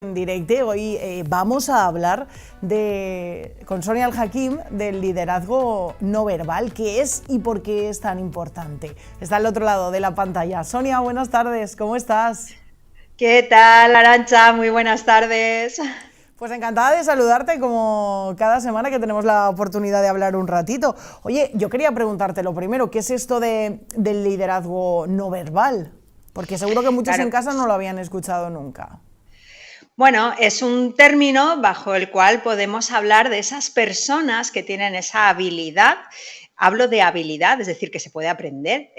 En directo, hoy vamos a hablar con Sonia Al-Hakim del liderazgo no verbal, qué es y por qué es tan importante. Está al otro lado de la pantalla. Sonia, buenas tardes, ¿cómo estás? ¿Qué tal, Arantxa? Muy buenas tardes. Pues encantada de saludarte como cada semana que tenemos la oportunidad de hablar un ratito. Oye, yo quería preguntarte lo primero, ¿qué es esto del liderazgo no verbal? Porque seguro que muchos en Claro. casa no lo habían escuchado nunca. Bueno, es un término bajo el cual podemos hablar de esas personas que tienen esa habilidad. Hablo de habilidad, es decir, que se puede aprender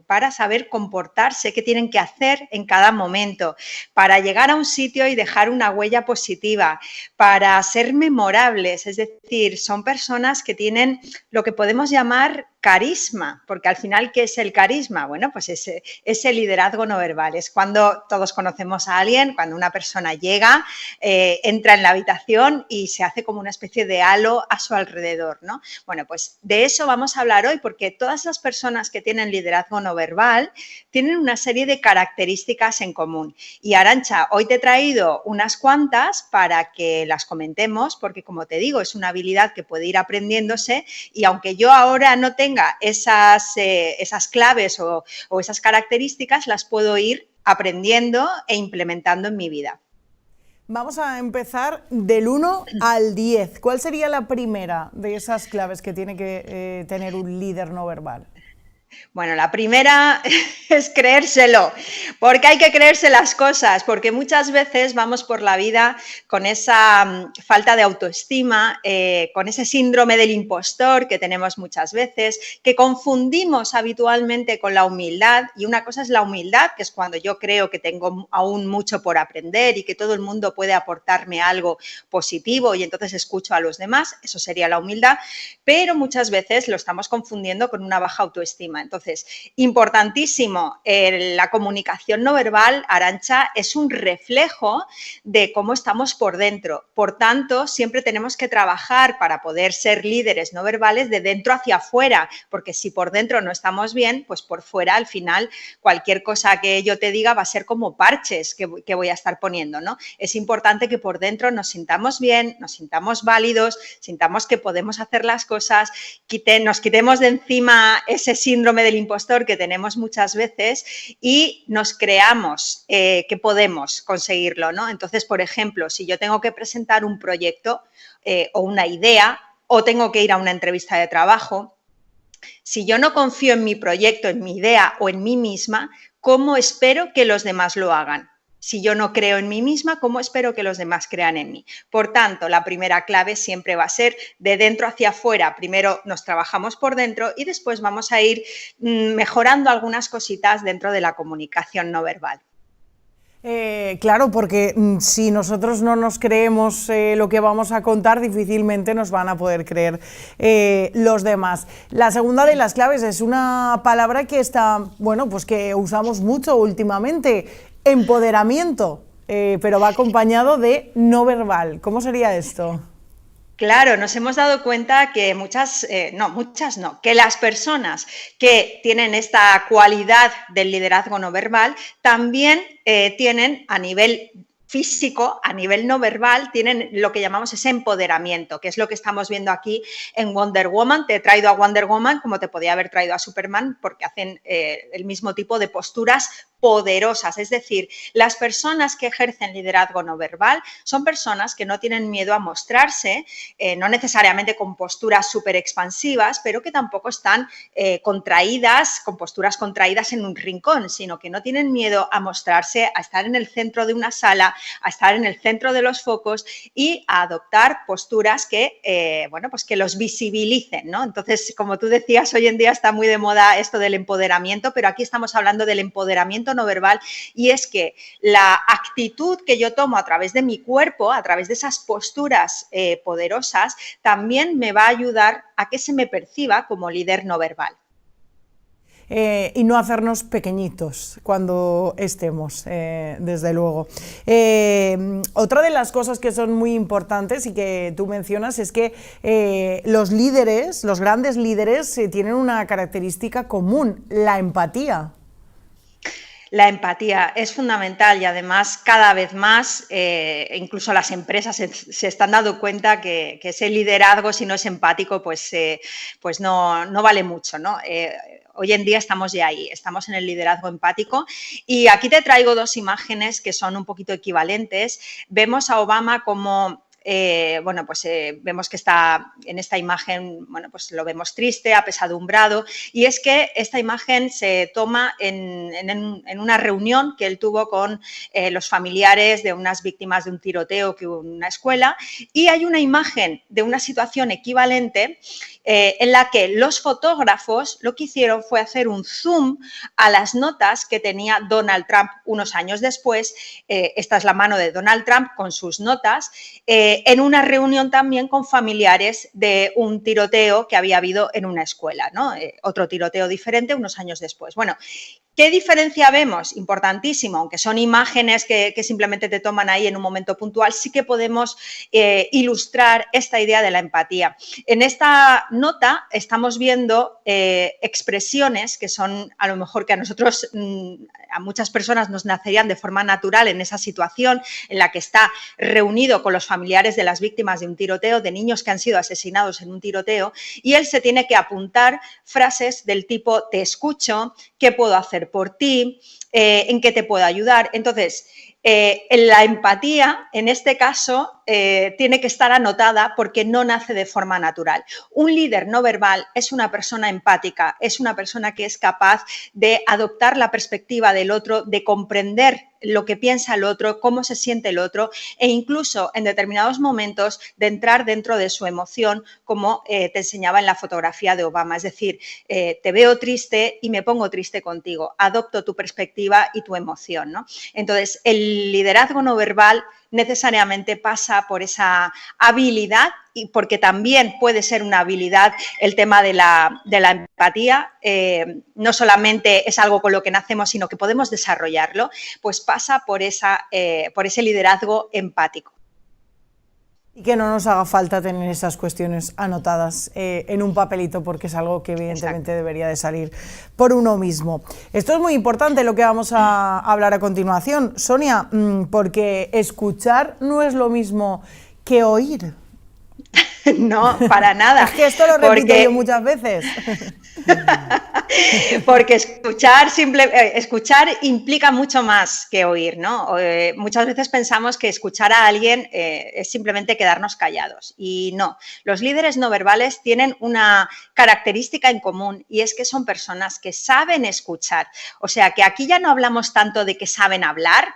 para saber comportarse, qué tienen que hacer en cada momento, para llegar a un sitio y dejar una huella positiva, para ser memorables, es decir, son personas que tienen lo que podemos llamar carisma, porque al final, ¿qué es el carisma? Bueno, pues ese liderazgo no verbal, es cuando todos conocemos a alguien, cuando una persona llega, entra en la habitación y se hace como una especie de halo a su alrededor, ¿no? Bueno, pues de eso vamos a hablar hoy, porque todas las personas que tienen liderazgo no verbal tienen una serie de características en común. Y Arantxa, hoy te he traído unas cuantas para que las comentemos, porque como te digo, es una habilidad que puede ir aprendiéndose y aunque yo ahora no tenga esas claves o esas características, las puedo ir aprendiendo e implementando en mi vida. Vamos a empezar del 1 al 10. ¿Cuál sería la primera de esas claves que tiene que tener un líder no verbal? Bueno, la primera es creérselo, porque hay que creerse las cosas, porque muchas veces vamos por la vida con esa falta de autoestima, con ese síndrome del impostor que tenemos muchas veces, que confundimos habitualmente con la humildad, y una cosa es la humildad, que es cuando yo creo que tengo aún mucho por aprender y que todo el mundo puede aportarme algo positivo y entonces escucho a los demás, eso sería la humildad, pero muchas veces lo estamos confundiendo con una baja autoestima. Entonces, importantísimo, la comunicación no verbal, Arantxa, es un reflejo de cómo estamos por dentro. Por tanto, siempre tenemos que trabajar para poder ser líderes no verbales de dentro hacia afuera, porque si por dentro no estamos bien, pues por fuera al final cualquier cosa que yo te diga va a ser como parches que voy a estar poniendo, ¿no? Es importante que por dentro nos sintamos bien, nos sintamos válidos, sintamos que podemos hacer las cosas, nos quitemos de encima ese síndrome del impostor que tenemos muchas veces y nos creamos que podemos conseguirlo, ¿no? Entonces, por ejemplo, si yo tengo que presentar un proyecto o una idea o tengo que ir a una entrevista de trabajo, si yo no confío en mi proyecto, en mi idea o en mí misma, ¿cómo espero que los demás lo hagan? Si yo no creo en mí misma, ¿cómo espero que los demás crean en mí? Por tanto, la primera clave siempre va a ser de dentro hacia afuera. Primero nos trabajamos por dentro y después vamos a ir mejorando algunas cositas dentro de la comunicación no verbal. Claro, porque si nosotros no nos creemos lo que vamos a contar, difícilmente nos van a poder creer los demás. La segunda de las claves es una palabra que está, bueno, pues que usamos mucho últimamente, empoderamiento, pero va acompañado de no verbal. ¿Cómo sería esto? Claro, nos hemos dado cuenta que que las personas que tienen esta cualidad del liderazgo no verbal también tienen a nivel físico, a nivel no verbal, tienen lo que llamamos ese empoderamiento, que es lo que estamos viendo aquí en Wonder Woman. Te he traído a Wonder Woman como te podía haber traído a Superman, porque hacen el mismo tipo de posturas poderosas. Es decir, las personas que ejercen liderazgo no verbal son personas que no tienen miedo a mostrarse, no necesariamente con posturas súper expansivas, pero que tampoco están contraídas, con posturas contraídas en un rincón, sino que no tienen miedo a mostrarse, a estar en el centro de una sala, a estar en el centro de los focos y a adoptar posturas que, pues que los visibilicen, ¿no? Entonces, como tú decías, hoy en día está muy de moda esto del empoderamiento, pero aquí estamos hablando del empoderamiento no verbal, y es que la actitud que yo tomo a través de mi cuerpo, a través de esas posturas poderosas, también me va a ayudar a que se me perciba como líder no verbal. Y no hacernos pequeñitos cuando estemos, desde luego. Otra de las cosas que son muy importantes y que tú mencionas es que los líderes, los grandes líderes, tienen una característica común, la empatía. La empatía es fundamental y además cada vez más, incluso las empresas se están dando cuenta que ese liderazgo, si no es empático, pues no vale mucho, ¿no? Hoy en día estamos ya ahí, estamos en el liderazgo empático y aquí te traigo dos imágenes que son un poquito equivalentes. Vemos a Obama como... vemos que está en esta imagen, pues lo vemos triste, apesadumbrado, y es que esta imagen se toma en una reunión que él tuvo con los familiares de unas víctimas de un tiroteo que hubo en una escuela, y hay una imagen de una situación equivalente en la que los fotógrafos lo que hicieron fue hacer un zoom a las notas que tenía Donald Trump unos años después. Esta es la mano de Donald Trump con sus notas, en una reunión también con familiares de un tiroteo que había habido en una escuela, ¿no? Otro tiroteo diferente unos años después. Bueno, ¿qué diferencia vemos? Importantísimo, aunque son imágenes que simplemente te toman ahí en un momento puntual, sí que podemos ilustrar esta idea de la empatía. En esta nota estamos viendo expresiones que son a lo mejor que a nosotros, a muchas personas nos nacerían de forma natural en esa situación en la que está reunido con los familiares de las víctimas de un tiroteo, de niños que han sido asesinados en un tiroteo, y él se tiene que apuntar frases del tipo te escucho, ¿qué puedo hacer por ti? ¿En qué te puedo ayudar? Entonces, la empatía, en este caso, tiene que estar anotada porque no nace de forma natural. Un líder no verbal es una persona empática, es una persona que es capaz de adoptar la perspectiva del otro, de comprender lo que piensa el otro, cómo se siente el otro e incluso en determinados momentos de entrar dentro de su emoción, como te enseñaba en la fotografía de Obama. Es decir, te veo triste y me pongo triste contigo, adopto tu perspectiva y tu emoción, ¿no? Entonces, el liderazgo no verbal necesariamente pasa por esa habilidad y porque también puede ser una habilidad el tema de la empatía, no solamente es algo con lo que nacemos, sino que podemos desarrollarlo, pues pasa por ese liderazgo empático. Y que no nos haga falta tener esas cuestiones anotadas en un papelito, porque es algo que evidentemente debería de salir por uno mismo. Esto es muy importante lo que vamos a hablar a continuación, Sonia, porque escuchar no es lo mismo que oír. No, para nada. Es que esto lo repito yo muchas veces. Porque escuchar implica mucho más que oír, ¿no? Muchas veces pensamos que escuchar a alguien es simplemente quedarnos callados y no. Los líderes no verbales tienen una característica en común y es que son personas que saben escuchar. O sea, que aquí ya no hablamos tanto de que saben hablar,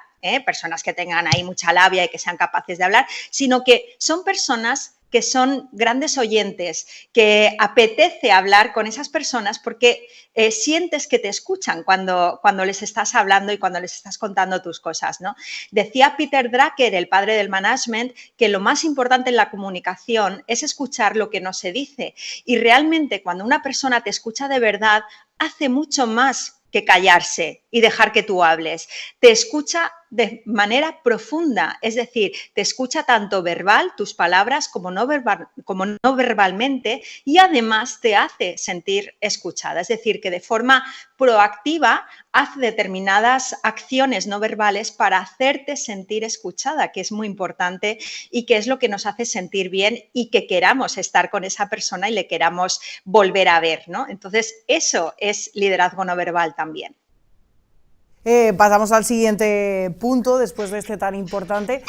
personas que tengan ahí mucha labia y que sean capaces de hablar, sino que son personas que son grandes oyentes, que apetece hablar con esas personas porque sientes que te escuchan cuando les estás hablando y cuando les estás contando tus cosas, ¿no? Decía Peter Drucker, el padre del management, que lo más importante en la comunicación es escuchar lo que no se dice. Y realmente cuando una persona te escucha de verdad, hace mucho más que callarse y dejar que tú hables. Te escucha de manera profunda, es decir, te escucha tanto verbal, tus palabras, como no verbalmente, y además te hace sentir escuchada. Es decir, que de forma proactiva hace determinadas acciones no verbales para hacerte sentir escuchada, que es muy importante y que es lo que nos hace sentir bien y que queramos estar con esa persona y le queramos volver a ver, ¿no? Entonces, eso es liderazgo no verbal también. Pasamos al siguiente punto, después de este tan importante.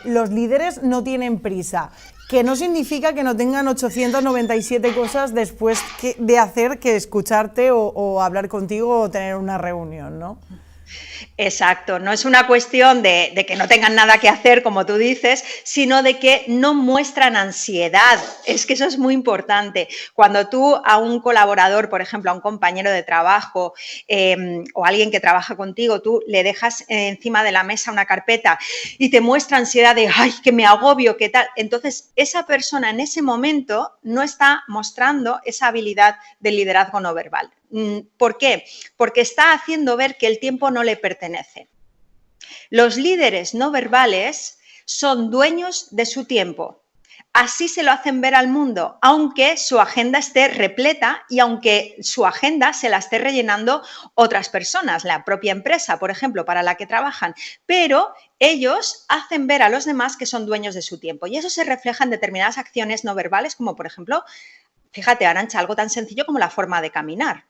Los líderes no tienen prisa, que no significa que no tengan 897 cosas después de hacer que escucharte o hablar contigo o tener una reunión, ¿no? Exacto, no es una cuestión de que no tengan nada que hacer, como tú dices, sino de que no muestran ansiedad. Es que eso es muy importante. Cuando tú a un colaborador, por ejemplo, a un compañero de trabajo o a alguien que trabaja contigo, tú le dejas encima de la mesa una carpeta y te muestra ansiedad de, ay, que me agobio, qué tal. Entonces, esa persona en ese momento no está mostrando esa habilidad del liderazgo no verbal. ¿Por qué? Porque está haciendo ver que el tiempo no le pertenece. Los líderes no verbales son dueños de su tiempo. así se lo hacen ver al mundo, aunque su agenda esté repleta y aunque su agenda se la esté rellenando otras personas, la propia empresa, por ejemplo, para la que trabajan, pero ellos hacen ver a los demás que son dueños de su tiempo y eso se refleja en determinadas acciones no verbales, como por ejemplo, fíjate, Arantxa, algo tan sencillo como la forma de caminar.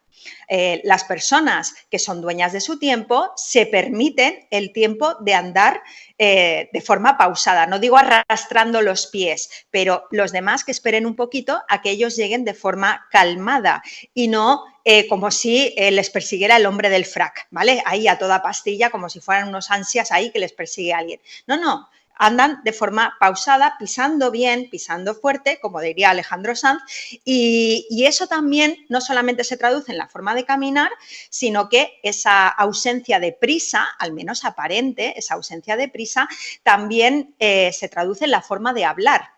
Las personas que son dueñas de su tiempo se permiten el tiempo de andar de forma pausada. No digo arrastrando los pies, pero los demás que esperen un poquito a que ellos lleguen de forma calmada y no como si les persiguiera el hombre del frac, ¿vale? Ahí a toda pastilla, como si fueran unos ansias ahí que les persigue a alguien. No, no. Andan de forma pausada, pisando bien, pisando fuerte, como diría Alejandro Sanz, y eso también no solamente se traduce en la forma de caminar, sino que esa ausencia de prisa, al menos aparente, esa ausencia de prisa, también se traduce en la forma de hablar.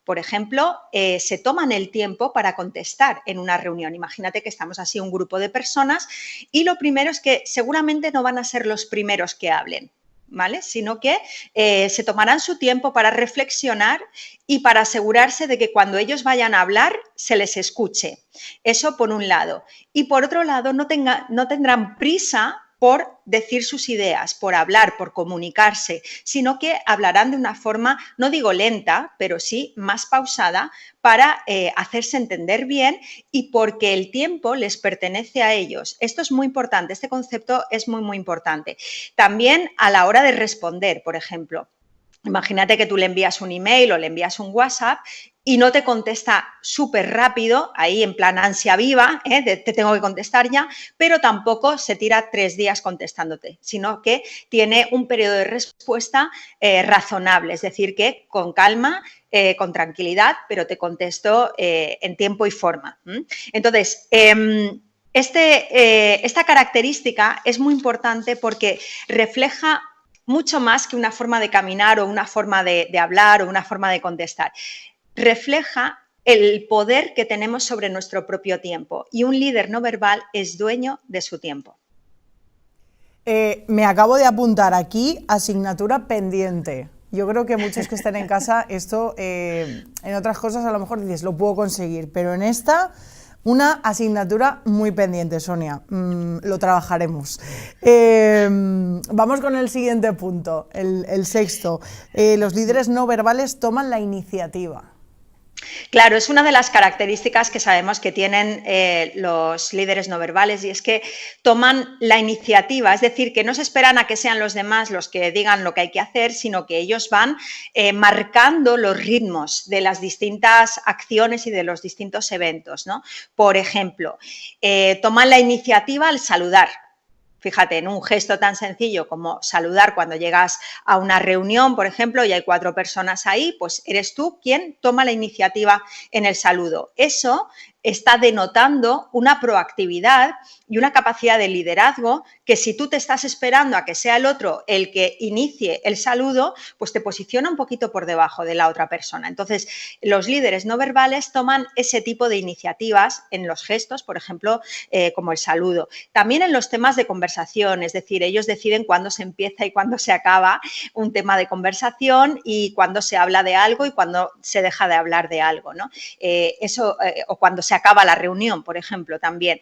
Por ejemplo, se toman el tiempo para contestar en una reunión. Imagínate que estamos así un grupo de personas y lo primero es que seguramente no van a ser los primeros que hablen, ¿vale? Sino que se tomarán su tiempo para reflexionar y para asegurarse de que cuando ellos vayan a hablar se les escuche. Eso por un lado. Y por otro lado, no tendrán prisa por decir sus ideas, por hablar, por comunicarse, sino que hablarán de una forma, no digo lenta, pero sí más pausada para hacerse entender bien y porque el tiempo les pertenece a ellos. Esto es muy importante, este concepto es muy, muy importante. También a la hora de responder, por ejemplo. Imagínate que tú le envías un email o le envías un WhatsApp y no te contesta súper rápido, ahí en plan ansia viva, te tengo que contestar ya, pero tampoco se tira 3 días contestándote, sino que tiene un periodo de respuesta razonable, es decir, que con calma, con tranquilidad, pero te contesto en tiempo y forma. Entonces, esta característica es muy importante porque refleja mucho más que una forma de caminar o una forma de hablar o una forma de contestar. Refleja el poder que tenemos sobre nuestro propio tiempo y un líder no verbal es dueño de su tiempo. Me acabo de apuntar aquí asignatura pendiente. Yo creo que muchos que estén en casa, esto en otras cosas a lo mejor dices, lo puedo conseguir, pero en esta... Una asignatura muy pendiente, Sonia. Lo trabajaremos. Vamos con el siguiente punto, el sexto. Los líderes no verbales toman la iniciativa. Claro, es una de las características que sabemos que tienen los líderes no verbales y es que toman la iniciativa, es decir, que no se esperan a que sean los demás los que digan lo que hay que hacer, sino que ellos van marcando los ritmos de las distintas acciones y de los distintos eventos, ¿no? Por ejemplo, toman la iniciativa al saludar. Fíjate, en un gesto tan sencillo como saludar cuando llegas a una reunión, por ejemplo, y hay 4 personas ahí, pues eres tú quien toma la iniciativa en el saludo. Eso está denotando una proactividad y una capacidad de liderazgo que si tú te estás esperando a que sea el otro el que inicie el saludo, pues te posiciona un poquito por debajo de la otra persona. Entonces, los líderes no verbales toman ese tipo de iniciativas en los gestos, por ejemplo, como el saludo. También en los temas de conversación, es decir, ellos deciden cuándo se empieza y cuándo se acaba un tema de conversación y cuándo se habla de algo y cuándo se deja de hablar de algo, ¿no? O cuando se acaba la reunión, por ejemplo, también.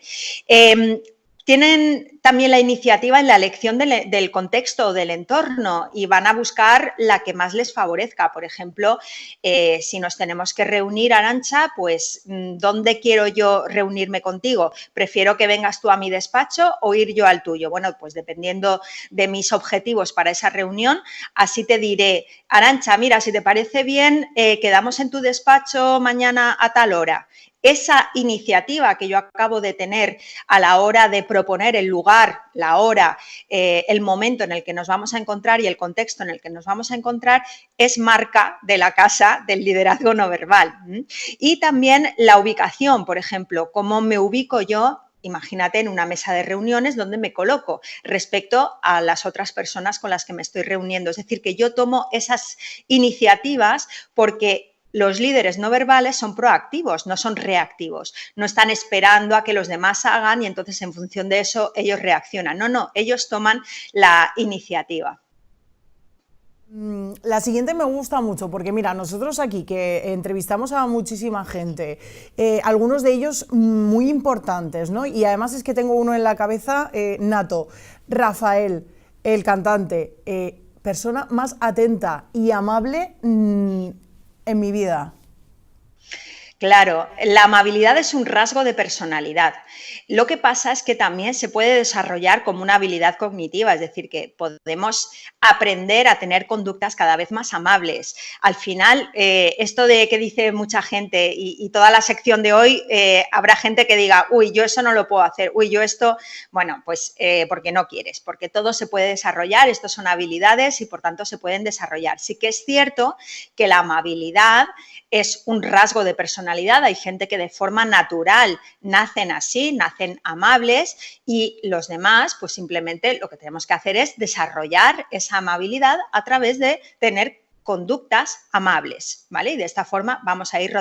Tienen también la iniciativa en la elección del contexto o del entorno y van a buscar la que más les favorezca. Por ejemplo, si nos tenemos que reunir, Arantxa, pues ¿dónde quiero yo reunirme contigo? ¿Prefiero que vengas tú a mi despacho o ir yo al tuyo? Bueno, pues dependiendo de mis objetivos para esa reunión, así te diré, Arantxa, mira, si te parece bien, quedamos en tu despacho mañana a tal hora. Esa iniciativa que yo acabo de tener a la hora de proponer el lugar, la hora, el momento en el que nos vamos a encontrar y el contexto en el que nos vamos a encontrar es marca de la casa del liderazgo no verbal. Y también la ubicación, por ejemplo, cómo me ubico yo. Imagínate en una mesa de reuniones donde me coloco respecto a las otras personas con las que me estoy reuniendo. Es decir, que yo tomo esas iniciativas porque los líderes no verbales son proactivos, no son reactivos. No están esperando a que los demás hagan y entonces en función de eso ellos reaccionan. No, ellos toman la iniciativa. La siguiente me gusta mucho porque mira, nosotros aquí que entrevistamos a muchísima gente, algunos de ellos muy importantes, ¿no? Y además es que tengo uno en la cabeza, nato, Rafael, el cantante, persona más atenta y amable en mi vida. Claro, la amabilidad es un rasgo de personalidad. Lo que pasa es que también se puede desarrollar como una habilidad cognitiva, es decir, que podemos aprender a tener conductas cada vez más amables. Al final, esto de que dice mucha gente y toda la sección de hoy, habrá gente que diga, uy, yo eso no lo puedo hacer, uy, yo esto, bueno, pues porque no quieres, porque todo se puede desarrollar, estos son habilidades y por tanto se pueden desarrollar. Sí que es cierto que la amabilidad es un rasgo de personalidad. Hay gente que de forma natural nacen así, nacen amables y los demás, pues simplemente lo que tenemos que hacer es desarrollar esa amabilidad a través de tener conductas amables, ¿vale? Y de esta forma vamos a ir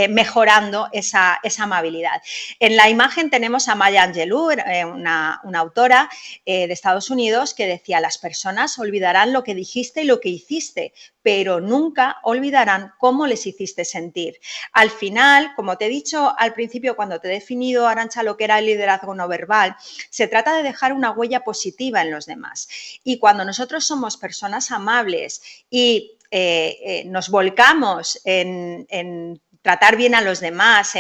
mejorando esa amabilidad. En la imagen tenemos a Maya Angelou, una autora de Estados Unidos, que decía: las personas olvidarán lo que dijiste y lo que hiciste, pero nunca olvidarán cómo les hiciste sentir. Al final, como te he dicho al principio cuando te he definido, Arantxa, lo que era el liderazgo no verbal, se trata de dejar una huella positiva en los demás. Y cuando nosotros somos personas amables y nos volcamos en tratar bien a los demás,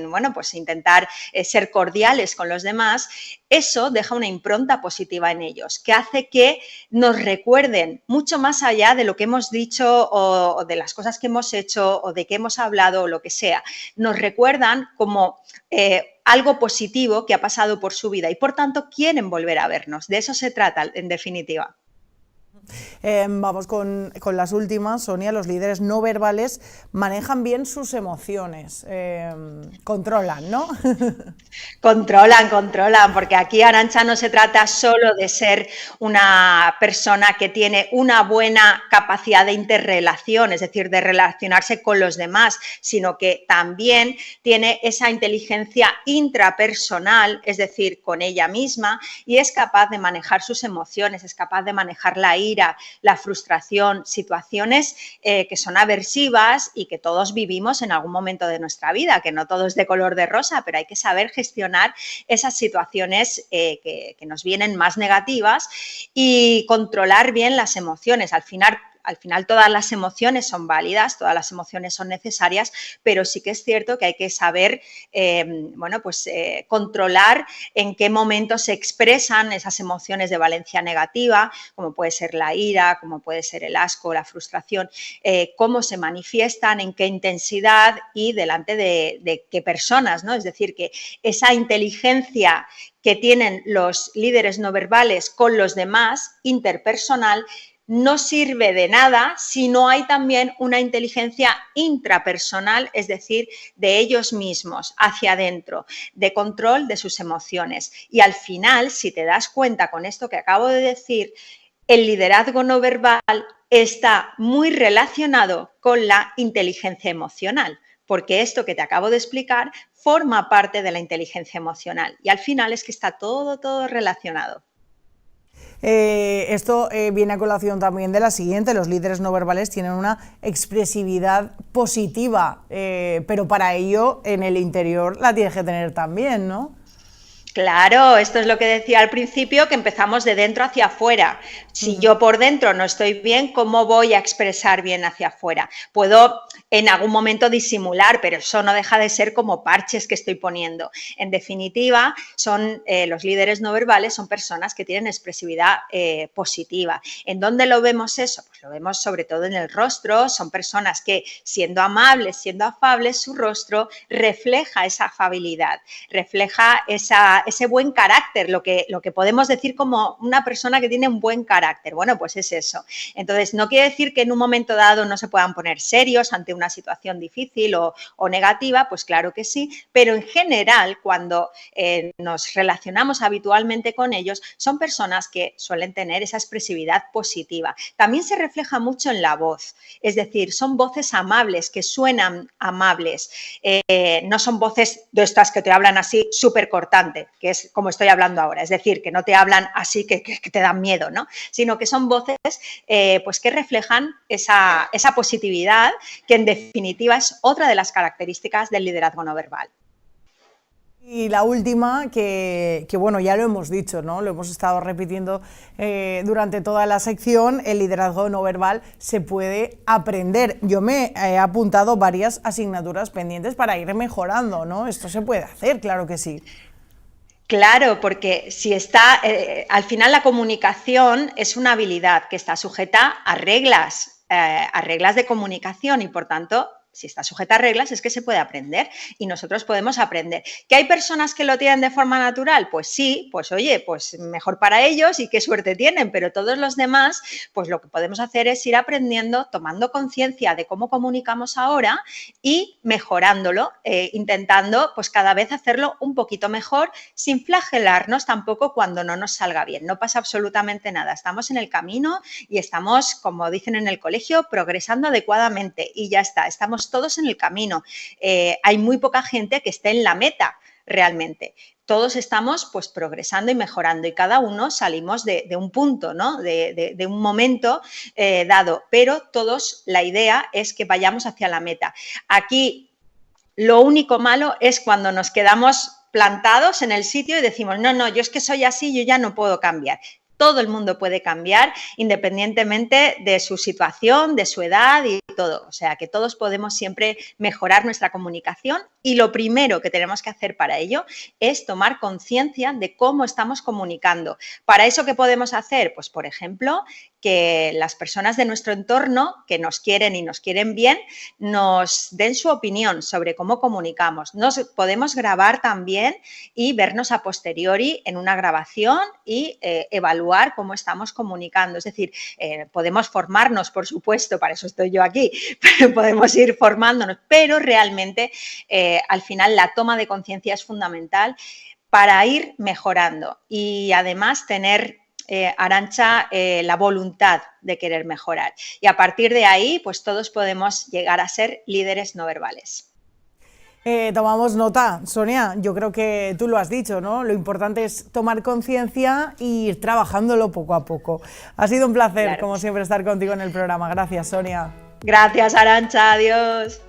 bueno, pues intentar ser cordiales con los demás, eso deja una impronta positiva en ellos, que hace que nos recuerden mucho más allá de lo que hemos dicho o de las cosas que hemos hecho o de que hemos hablado o lo que sea. Nos recuerdan como algo positivo que ha pasado por su vida y, por tanto, quieren volver a vernos. De eso se trata, en definitiva. Vamos con las últimas, Sonia. Los líderes no verbales manejan bien sus emociones, controlan, ¿no? Controlan, porque aquí, Arantxa, no se trata solo de ser una persona que tiene una buena capacidad de interrelación, es decir, de relacionarse con los demás, sino que también tiene esa inteligencia intrapersonal, es decir, con ella misma, y es capaz de manejar sus emociones, es capaz de manejar la ira, la frustración, situaciones que son aversivas y que todos vivimos en algún momento de nuestra vida, que no todo es de color de rosa, pero hay que saber gestionar esas situaciones que nos vienen más negativas y controlar bien las emociones. Al final todas las emociones son válidas, todas las emociones son necesarias, pero sí que es cierto que hay que saber controlar en qué momento se expresan esas emociones de valencia negativa, como puede ser la ira, como puede ser el asco, la frustración, cómo se manifiestan, en qué intensidad y delante de qué personas, ¿no? Es decir, que esa inteligencia que tienen los líderes no verbales con los demás, interpersonal, no sirve de nada si no hay también una inteligencia intrapersonal, es decir, de ellos mismos, hacia adentro, de control de sus emociones. Y al final, si te das cuenta con esto que acabo de decir, el liderazgo no verbal está muy relacionado con la inteligencia emocional, porque esto que te acabo de explicar forma parte de la inteligencia emocional y al final es que está todo relacionado. Esto viene a colación también de la siguiente: los líderes no verbales tienen una expresividad positiva, pero para ello en el interior la tienes que tener también, ¿no? Claro, esto es lo que decía al principio, que empezamos de dentro hacia afuera. Si yo por dentro no estoy bien, ¿cómo voy a expresar bien hacia afuera? Puedo en algún momento disimular, pero eso no deja de ser como parches que estoy poniendo. En definitiva, los líderes no verbales son personas que tienen expresividad positiva. ¿En dónde lo vemos eso? Pues lo vemos sobre todo en el rostro. Son personas que, siendo amables, siendo afables, su rostro refleja esa afabilidad, refleja ese buen carácter, lo que podemos decir como una persona que tiene un buen carácter. Bueno, pues es eso. Entonces, no quiere decir que en un momento dado no se puedan poner serios ante una situación difícil o negativa, pues claro que sí, pero en general, cuando nos relacionamos habitualmente con ellos, son personas que suelen tener esa expresividad positiva. También se refleja mucho en la voz, es decir, son voces amables, que suenan amables, no son voces de estas que te hablan así súper cortante, que es como estoy hablando ahora, es decir, que no te hablan así que te dan miedo, ¿no? sino que son voces pues que reflejan esa positividad, que en definitiva es otra de las características del liderazgo no verbal. Y la última, que bueno, ya lo hemos dicho, ¿no? Lo hemos estado repitiendo durante toda la sección, el liderazgo no verbal se puede aprender. Yo me he apuntado varias asignaturas pendientes para ir mejorando, ¿no? Esto se puede hacer, claro que sí. Claro, porque si está, al final la comunicación es una habilidad que está sujeta a reglas de comunicación y por tanto, si está sujeta a reglas es que se puede aprender y nosotros podemos aprender. ¿Que hay personas que lo tienen de forma natural? Pues sí, pues oye, pues mejor para ellos y qué suerte tienen, pero todos los demás, pues lo que podemos hacer es ir aprendiendo, tomando conciencia de cómo comunicamos ahora y mejorándolo, intentando pues cada vez hacerlo un poquito mejor sin flagelarnos tampoco cuando no nos salga bien. No pasa absolutamente nada, estamos en el camino y estamos, como dicen en el colegio, progresando adecuadamente y ya está, estamos todos en el camino. Hay muy poca gente que esté en la meta realmente. Todos estamos pues progresando y mejorando y cada uno salimos de un punto, ¿no? de un momento dado, pero todos la idea es que vayamos hacia la meta. Aquí lo único malo es cuando nos quedamos plantados en el sitio y decimos, no, yo es que soy así, yo ya no puedo cambiar. Todo el mundo puede cambiar independientemente de su situación, de su edad y todo. O sea, que todos podemos siempre mejorar nuestra comunicación y lo primero que tenemos que hacer para ello es tomar conciencia de cómo estamos comunicando. ¿Para eso qué podemos hacer? Pues, por ejemplo, que las personas de nuestro entorno que nos quieren y nos quieren bien nos den su opinión sobre cómo comunicamos. Nos podemos grabar también y vernos a posteriori en una grabación y evaluar cómo estamos comunicando. Es decir, podemos formarnos, por supuesto, para eso estoy yo aquí, podemos ir formándonos, pero realmente al final la toma de conciencia es fundamental para ir mejorando y además tener Arantxa, la voluntad de querer mejorar. Y a partir de ahí, pues todos podemos llegar a ser líderes no verbales. Tomamos nota, Sonia, yo creo que tú lo has dicho, ¿no? Lo importante es tomar conciencia e ir trabajándolo poco a poco. Ha sido un placer, claro, como siempre, estar contigo en el programa. Gracias, Sonia. Gracias, Arantxa, adiós.